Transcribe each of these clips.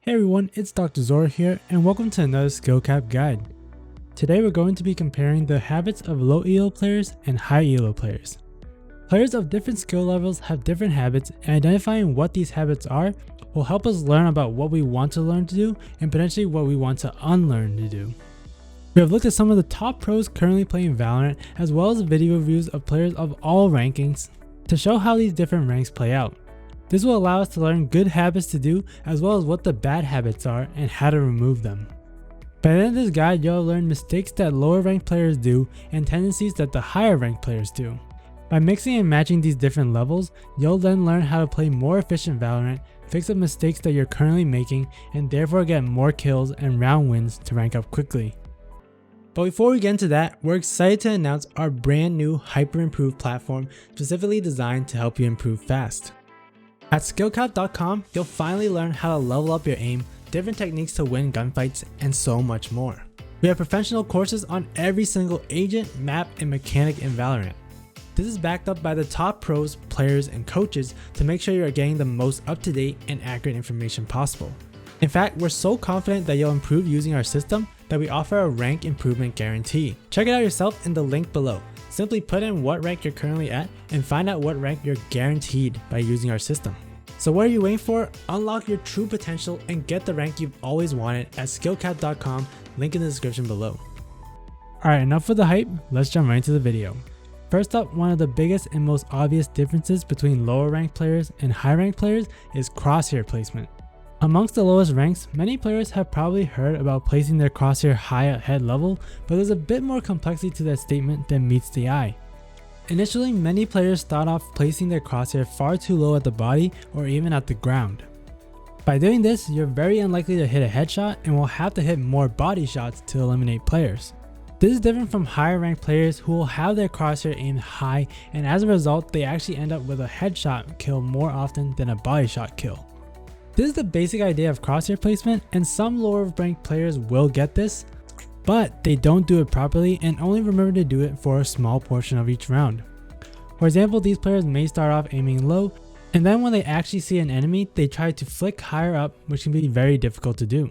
Hey everyone, it's Dr. Zora here and welcome to another SkillCapped guide. Today we're going to be comparing the habits of low elo players and high elo players. Players of different skill levels have different habits, and identifying what these habits are will help us learn about what we want to learn to do and potentially what we want to unlearn to do. We have looked at some of the top pros currently playing Valorant, as well as video reviews of players of all rankings to show how these different ranks play out. This will allow us to learn good habits to do, as well as what the bad habits are and how to remove them. By the end of this guide, you'll learn mistakes that lower ranked players do and tendencies that the higher ranked players do. By mixing and matching these different levels, you'll then learn how to play more efficient Valorant, fix up mistakes that you're currently making, and therefore get more kills and round wins to rank up quickly. But before we get into that, we're excited to announce our brand new hyper improved platform specifically designed to help you improve fast. At SkillCapped.com, you'll finally learn how to level up your aim, different techniques to win gunfights, and so much more. We have professional courses on every single agent, map, and mechanic in Valorant. This is backed up by the top pros, players, and coaches to make sure you're getting the most up-to-date and accurate information possible. In fact, we're so confident that you'll improve using our system that we offer a rank improvement guarantee. Check it out yourself in the link below. Simply put in what rank you're currently at and find out what rank you're guaranteed by using our system. So what are you waiting for? Unlock your true potential and get the rank you've always wanted at SkillCapped.com, link in the description below. Alright, enough with the hype, let's jump right into the video. First up, one of the biggest and most obvious differences between lower ranked players and high ranked players is crosshair placement. Amongst the lowest ranks, many players have probably heard about placing their crosshair high at head level, but there's a bit more complexity to that statement than meets the eye. Initially, many players start off placing their crosshair far too low at the body or even at the ground. By doing this, you're very unlikely to hit a headshot and will have to hit more body shots to eliminate players. This is different from higher ranked players who will have their crosshair aimed high, and as a result, they actually end up with a headshot kill more often than a body shot kill. This is the basic idea of crosshair placement, and some lower ranked players will get this, but they don't do it properly and only remember to do it for a small portion of each round. For example, these players may start off aiming low, and then when they actually see an enemy, they try to flick higher up, which can be very difficult to do.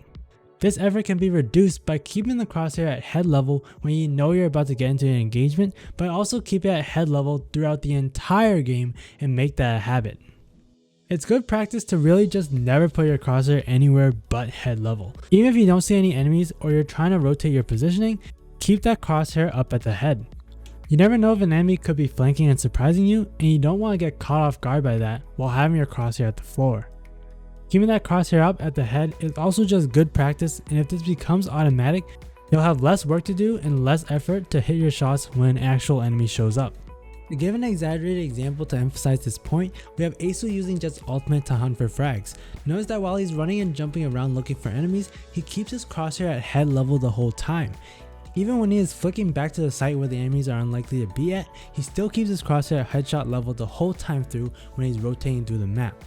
This effort can be reduced by keeping the crosshair at head level when you know you're about to get into an engagement, but also keep it at head level throughout the entire game and make that a habit. It's good practice to really just never put your crosshair anywhere but head level. Even if you don't see any enemies or you're trying to rotate your positioning, keep that crosshair up at the head. You never know if an enemy could be flanking and surprising you, and you don't want to get caught off guard by that while having your crosshair at the floor. Keeping that crosshair up at the head is also just good practice, and if this becomes automatic, you'll have less work to do and less effort to hit your shots when an actual enemy shows up. To give an exaggerated example to emphasize this point, we have Asu using Jet's ultimate to hunt for frags. Notice that while he's running and jumping around looking for enemies, he keeps his crosshair at head level the whole time. Even when he is flicking back to the site where the enemies are unlikely to be at, he still keeps his crosshair at headshot level the whole time through when he's rotating through the map.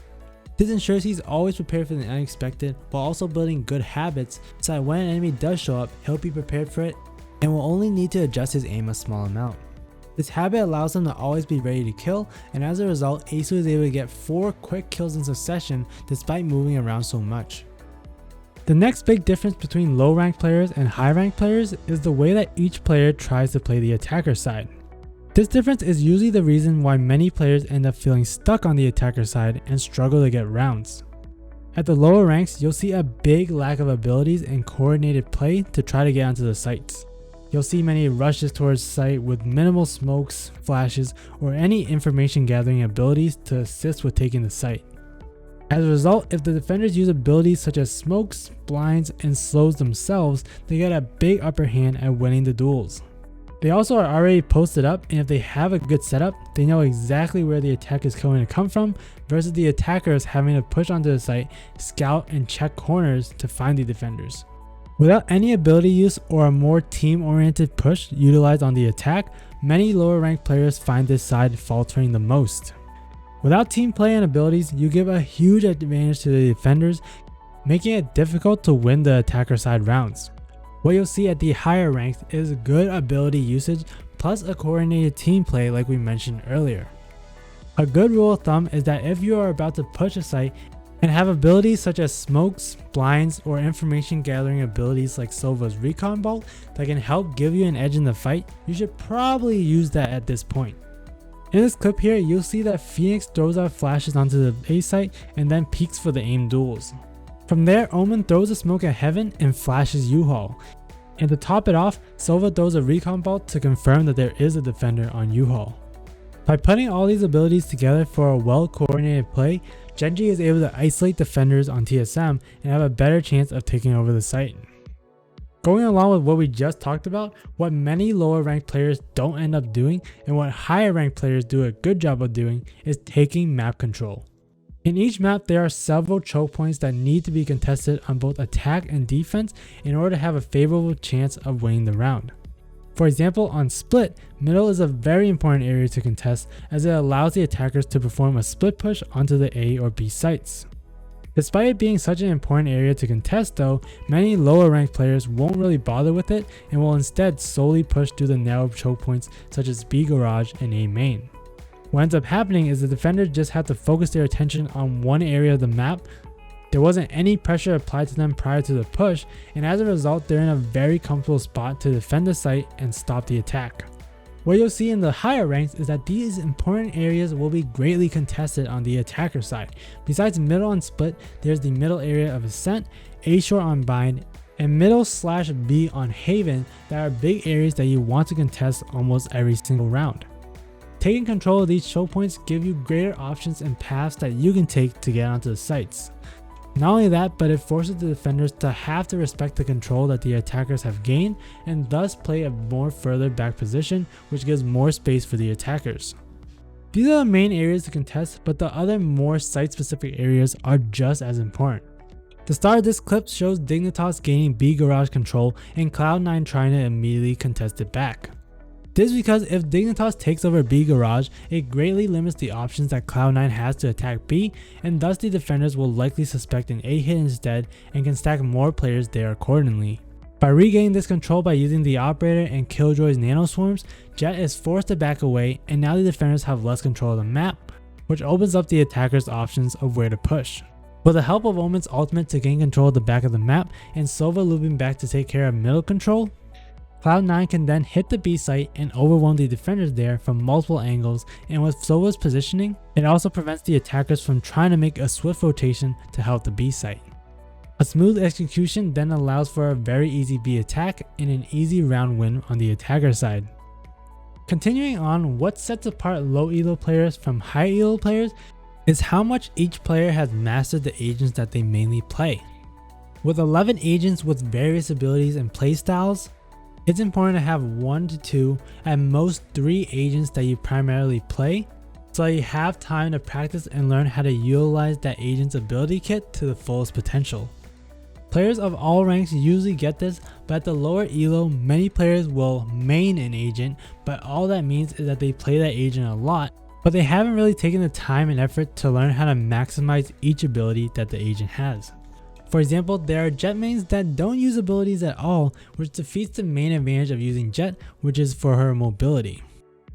This ensures he's always prepared for the unexpected while also building good habits so that when an enemy does show up, he'll be prepared for it and will only need to adjust his aim a small amount. This habit allows him to always be ready to kill, and as a result, Asu is able to get 4 quick kills in succession despite moving around so much. The next big difference between low ranked players and high ranked players is the way that each player tries to play the attacker side. This difference is usually the reason why many players end up feeling stuck on the attacker side and struggle to get rounds. At the lower ranks, you'll see a big lack of abilities and coordinated play to try to get onto the sites. You'll see many rushes towards site with minimal smokes, flashes, or any information gathering abilities to assist with taking the site. As a result, if the defenders use abilities such as smokes, blinds, and slows themselves, they get a big upper hand at winning the duels. They also are already posted up, and if they have a good setup, they know exactly where the attack is going to come from versus the attackers having to push onto the site, scout, and check corners to find the defenders. Without any ability use or a more team-oriented push utilized on the attack, many lower ranked players find this side faltering the most. Without team play and abilities, you give a huge advantage to the defenders, making it difficult to win the attacker side rounds. What you'll see at the higher ranks is good ability usage plus a coordinated team play like we mentioned earlier. A good rule of thumb is that if you are about to push a site and have abilities such as smokes, blinds, or information gathering abilities like Sova's recon bolt that can help give you an edge in the fight, you should probably use that at this point. In this clip here, you'll see that Phoenix throws out flashes onto the A site and then peeks for the aim duels. From there, Omen throws a smoke at Heaven and flashes U-Haul. And to top it off, Sova throws a recon bolt to confirm that there is a defender on U-Haul. By putting all these abilities together for a well-coordinated play, Genji is able to isolate defenders on TSM and have a better chance of taking over the site. Going along with what we just talked about, what many lower ranked players don't end up doing and what higher ranked players do a good job of doing is taking map control. In each map, there are several choke points that need to be contested on both attack and defense in order to have a favorable chance of winning the round. For example, on Split, middle is a very important area to contest as it allows the attackers to perform a split push onto the A or B sites. Despite it being such an important area to contest though, many lower ranked players won't really bother with it and will instead solely push through the narrow choke points such as B garage and A main. What ends up happening is the defenders just have to focus their attention on one area of the map. There wasn't any pressure applied to them prior to the push, and as a result they're in a very comfortable spot to defend the site and stop the attack. What you'll see in the higher ranks is that these important areas will be greatly contested on the attacker side. Besides middle on Split, there's the middle area of Ascent, A short on Bind, and middle/B on Haven that are big areas that you want to contest almost every single round. Taking control of these choke points give you greater options and paths that you can take to get onto the sites. Not only that, but it forces the defenders to have to respect the control that the attackers have gained and thus play a more further back position, which gives more space for the attackers. These are the main areas to contest, but the other more site specific areas are just as important. The start of this clip shows Dignitas gaining B garage control and Cloud9 trying to immediately contest it back. This is because if Dignitas takes over B garage, it greatly limits the options that Cloud9 has to attack B, and thus the defenders will likely suspect an A hit instead and can stack more players there accordingly. By regaining this control by using the operator and Killjoy's nano swarms, Jett is forced to back away and now the defenders have less control of the map, which opens up the attackers' options of where to push. With the help of Omen's ultimate to gain control of the back of the map and Sova looping back to take care of middle control, Cloud9 can then hit the B site and overwhelm the defenders there from multiple angles, and with Sova's positioning, it also prevents the attackers from trying to make a swift rotation to help the B site. A smooth execution then allows for a very easy B attack and an easy round win on the attacker side. Continuing on, what sets apart low elo players from high elo players is how much each player has mastered the agents that they mainly play. With 11 agents with various abilities and playstyles, it's important to have 1 to 2, at most 3 agents that you primarily play, so that you have time to practice and learn how to utilize that agent's ability kit to the fullest potential. Players of all ranks usually get this, but at the lower elo, many players will main an agent, but all that means is that they play that agent a lot, but they haven't really taken the time and effort to learn how to maximize each ability that the agent has. For example, there are Jett mains that don't use abilities at all, which defeats the main advantage of using Jett, which is for her mobility.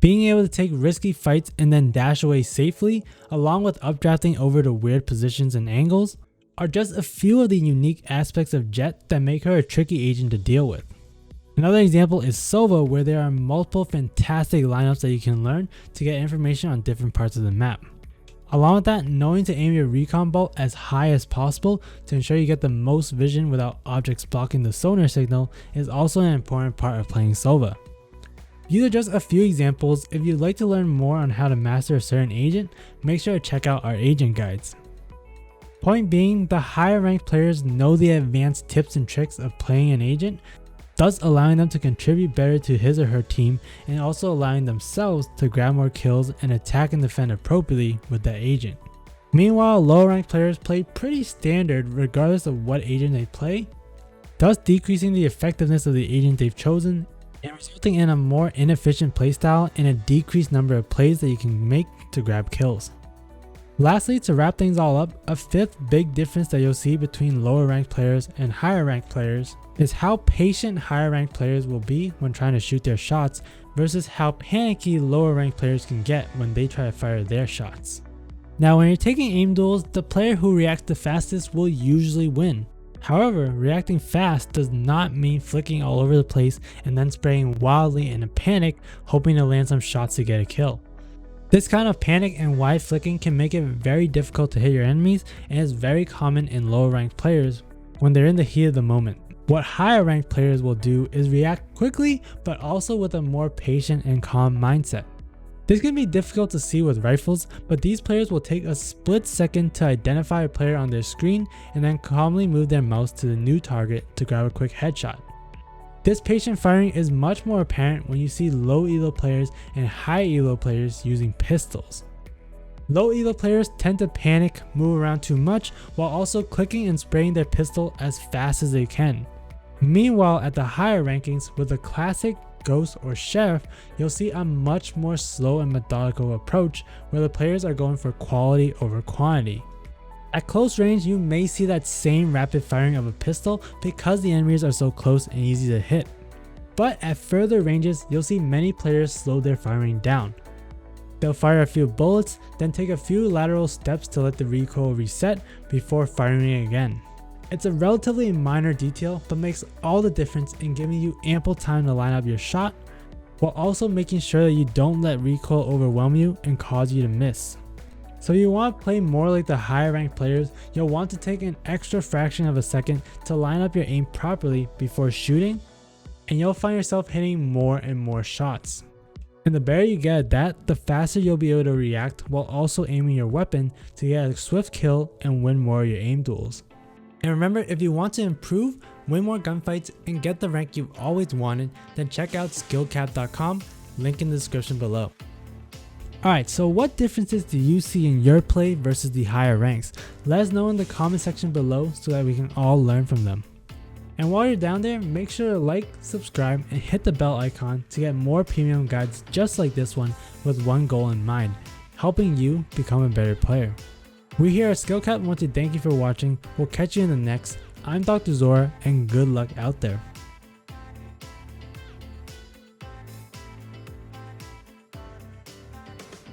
Being able to take risky fights and then dash away safely, along with updrafting over to weird positions and angles, are just a few of the unique aspects of Jett that make her a tricky agent to deal with. Another example is Sova, where there are multiple fantastic lineups that you can learn to get information on different parts of the map. Along with that, knowing to aim your recon bolt as high as possible to ensure you get the most vision without objects blocking the sonar signal is also an important part of playing Sova. These are just a few examples. If you'd like to learn more on how to master a certain agent, make sure to check out our agent guides. Point being, the higher ranked players know the advanced tips and tricks of playing an agent, thus allowing them to contribute better to his or her team and also allowing themselves to grab more kills and attack and defend appropriately with that agent. Meanwhile, lower ranked players play pretty standard regardless of what agent they play, thus decreasing the effectiveness of the agent they've chosen and resulting in a more inefficient playstyle and a decreased number of plays that you can make to grab kills. Lastly, to wrap things all up, a fifth big difference that you'll see between lower ranked players and higher ranked players is how patient higher ranked players will be when trying to shoot their shots versus how panicky lower ranked players can get when they try to fire their shots. Now when you're taking aim duels, the player who reacts the fastest will usually win. However, reacting fast does not mean flicking all over the place and then spraying wildly in a panic, hoping to land some shots to get a kill. This kind of panic and wide flicking can make it very difficult to hit your enemies, and is very common in lower ranked players when they're in the heat of the moment. What higher ranked players will do is react quickly, but also with a more patient and calm mindset. This can be difficult to see with rifles, but these players will take a split second to identify a player on their screen and then calmly move their mouse to the new target to grab a quick headshot. This patient firing is much more apparent when you see low elo players and high elo players using pistols. Low elo players tend to panic, move around too much, while also clicking and spraying their pistol as fast as they can. Meanwhile, at the higher rankings with the classic, Ghost, or Sheriff, you'll see a much more slow and methodical approach where the players are going for quality over quantity. At close range, you may see that same rapid firing of a pistol because the enemies are so close and easy to hit. But at further ranges, you'll see many players slow their firing down. They'll fire a few bullets, then take a few lateral steps to let the recoil reset before firing again. It's a relatively minor detail, but makes all the difference in giving you ample time to line up your shot, while also making sure that you don't let recoil overwhelm you and cause you to miss. So if you want to play more like the higher ranked players, you'll want to take an extra fraction of a second to line up your aim properly before shooting, and you'll find yourself hitting more and more shots. And the better you get at that, the faster you'll be able to react while also aiming your weapon to get a swift kill and win more of your aim duels. And remember, if you want to improve, win more gunfights, and get the rank you've always wanted, then check out SkillCapped.com, link in the description below. Alright, so what differences do you see in your play versus the higher ranks? Let us know in the comment section below so that we can all learn from them. And while you're down there, make sure to like, subscribe, and hit the bell icon to get more premium guides just like this one with one goal in mind, helping you become a better player. We here at SkillCapped want to thank you for watching. We'll catch you in the next. I'm Dr. Zora, and good luck out there.